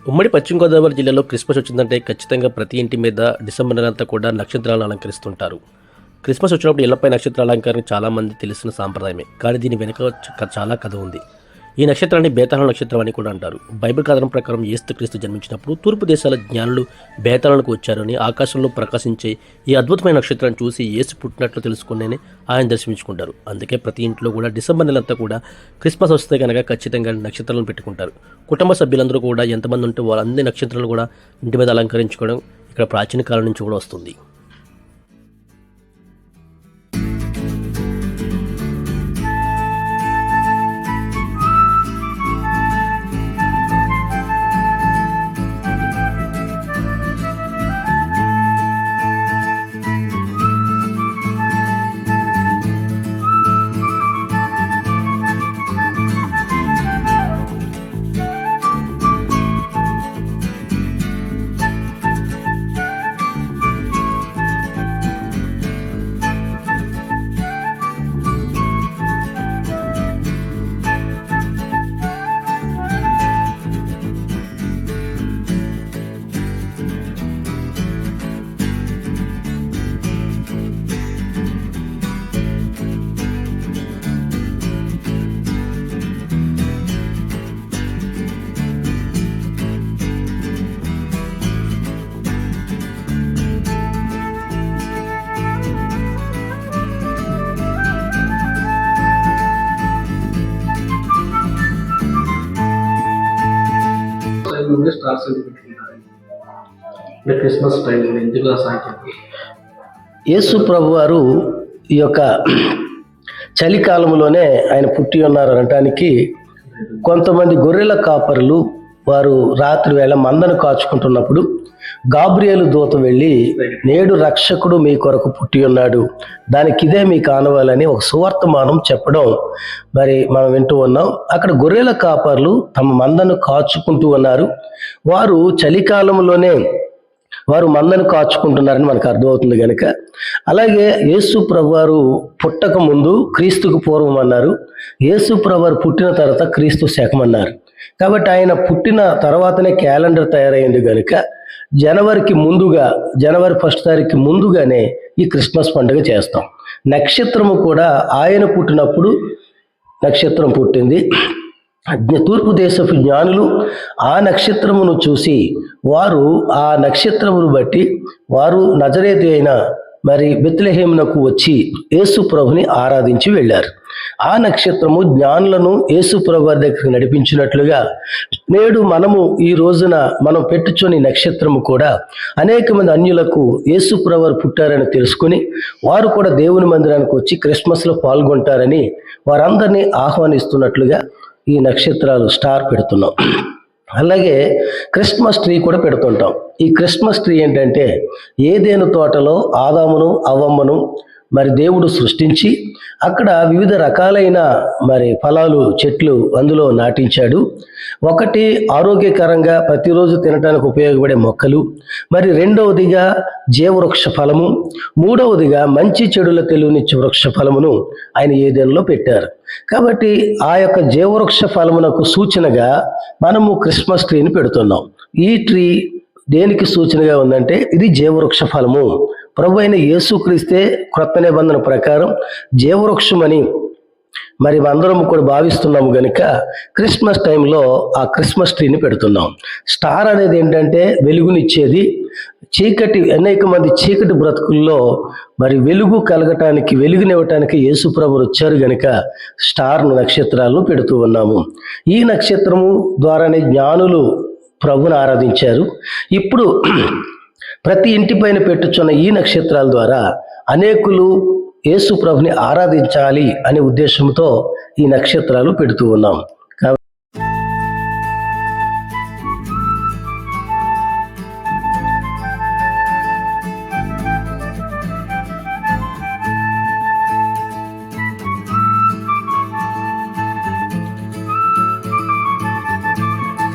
ఉమ్మడి పశ్చిమ గోదావరి జిల్లాలో క్రిస్మస్ వచ్చిందంటే ఖచ్చితంగా ప్రతి ఇంటి మీద డిసెంబర్ నెలంతా కూడా నక్షత్రాలను అలంకరిస్తుంటారు. క్రిస్మస్ వచ్చినప్పుడు ఇళ్లపై నక్షత్రాల అలంకరణ చాలామంది తెలిసిన సాంప్రదాయమే. కానీ దీని వెనుక చాలా కథ ఉంది. ఈ నక్షత్రాన్ని బేతాళ నక్షత్రం అని కూడా అంటారు. బైబిల్ కథనం ప్రకారం యేసుక్రీస్తు జన్మించినప్పుడు తూర్పు దేశాల జ్ఞానులు బేతాళానికి వచ్చారని, ఆకాశంలో ప్రకాశించే ఈ అద్భుతమైన నక్షత్రాన్ని చూసి యేసు పుట్టినట్లు తెలుసుకునే ఆయన దర్శించుకుంటారు. అందుకే ప్రతి ఇంట్లో కూడా డిసెంబర్ నెలంతా కూడా క్రిస్మస్ వస్తే కనుక ఖచ్చితంగా నక్షత్రాలను పెట్టుకుంటారు. కుటుంబ సభ్యులందరూ కూడా ఎంతమంది ఉంటే వాళ్ళందరి నక్షత్రాలు కూడా ఇంటి మీద అలంకరించుకోవడం ఇక్కడ ప్రాచీన కాలం నుంచి కూడా వస్తుంది. స్టార్స్ క్రిస్మస్ టైం ఎందుకు సాధ్యం? యేసు ప్రభు వారు ఈ యొక్క చలికాలంలోనే ఆయన పుట్టి ఉన్నారు అనటానికి కొంతమంది గొర్రెల కాపరులు వారు రాత్రి వేళ మందను కాచుకుంటున్నప్పుడు గాబ్రియేలు దూత వెళ్ళి, నేడు రక్షకుడు మీ కొరకు పుట్టి ఉన్నాడు, దానికి ఇదే మీకు ఆనవాలని ఒక సువర్తమానం చెప్పడం మరి మనం వింటూ ఉన్నాం. అక్కడ గొర్రెల కాపర్లు తమ మందను కాచుకుంటూ ఉన్నారు. వారు చలికాలంలోనే వారు మందను కాచుకుంటున్నారని మనకు అర్థమవుతుంది కనుక, అలాగే యేసు ప్రభువారు పుట్టక ముందు క్రీస్తుకు పూర్వం అన్నారు, యేసు ప్రభువారు పుట్టిన తర్వాత క్రీస్తు శకం అన్నారు. కాబట్టి ఆయన పుట్టిన తర్వాతనే క్యాలెండర్ తయారైంది కనుక జనవరికి 1 తారీఖు ముందుగానే ఈ క్రిస్మస్ పండుగ చేస్తాం. నక్షత్రము కూడా ఆయన పుట్టినప్పుడు నక్షత్రం పుట్టింది. తూర్పు దేశపు జ్ఞానులు ఆ నక్షత్రమును చూసి వారు ఆ నక్షత్రమును బట్టి వారు నజరేతు అయిన మరి బెత్లెహేమునకు వచ్చి యేసు ప్రభుని ఆరాధించి వెళ్ళారు. ఆ నక్షత్రము జ్ఞానులను యేసు ప్రభు వారి దగ్గరికి నడిపించినట్లుగా నేడు మనము ఈ రోజున మనం పెట్టుచుని నక్షత్రము కూడా అనేక మంది అన్యులకు యేసు ప్రభు వారు పుట్టారని తెలుసుకుని వారు కూడా దేవుని మందిరానికి వచ్చి క్రిస్మస్లో పాల్గొంటారని వారందరినీ ఆహ్వానిస్తున్నట్లుగా ఈ నక్షత్రాలు స్టార్ పెడుతున్నాం. అలాగే క్రిస్మస్ ట్రీ కూడా పెడుతుంటాం. ఈ క్రిస్మస్ ట్రీ ఏంటంటే ఏదెను తోటలో ఆదామును అవ్వమ్మను మరి దేవుడు సృష్టించి అక్కడ వివిధ రకాలైన మరి ఫలాలు చెట్లు అందులో నాటించాడు. ఒకటి ఆరోగ్యకరంగా ప్రతిరోజు తినడానికి ఉపయోగపడే మొక్కలు, మరి రెండవదిగా జీవవృక్ష ఫలము, మూడవదిగా మంచి చెడుల తెలివినిచ్చే వృక్ష ఫలమును ఆయన ఏదెన్లో పెట్టారు. కాబట్టి ఆ యొక్క జీవవృక్ష ఫలమునకు సూచనగా మనము క్రిస్మస్ ట్రీని పెడుతున్నాం. ఈ ట్రీ దేనికి సూచనగా ఉందంటే ఇది జీవవృక్ష ఫలము. ప్రభు అయిన యేసుక్రీస్తే క్రొత్త నిబంధన ప్రకారం జీవవృక్షమని మరి అందరం కూడా భావిస్తున్నాము కనుక క్రిస్మస్ టైంలో ఆ క్రిస్మస్ ట్రీని పెడుతున్నాం. స్టార్ అనేది ఏంటంటే వెలుగునిచ్చేది. అనేక మంది చీకటి బ్రతుకుల్లో మరి వెలుగు కలగటానికి, వెలుగునివ్వటానికి యేసు ప్రభు వచ్చారు కనుక స్టార్ నక్షత్రాలను పెడుతూ ఉన్నాము. ఈ నక్షత్రము ద్వారానే జ్ఞానులు ప్రభుని ఆరాధించారు. ఇప్పుడు ప్రతి ఇంటిపైన పెట్టుచున్న ఈ నక్షత్రాల ద్వారా అనేకులు యేసు ప్రభుని ఆరాధించాలి అనే ఉద్దేశంతో ఈ నక్షత్రాలు పెడుతూ ఉన్నాం.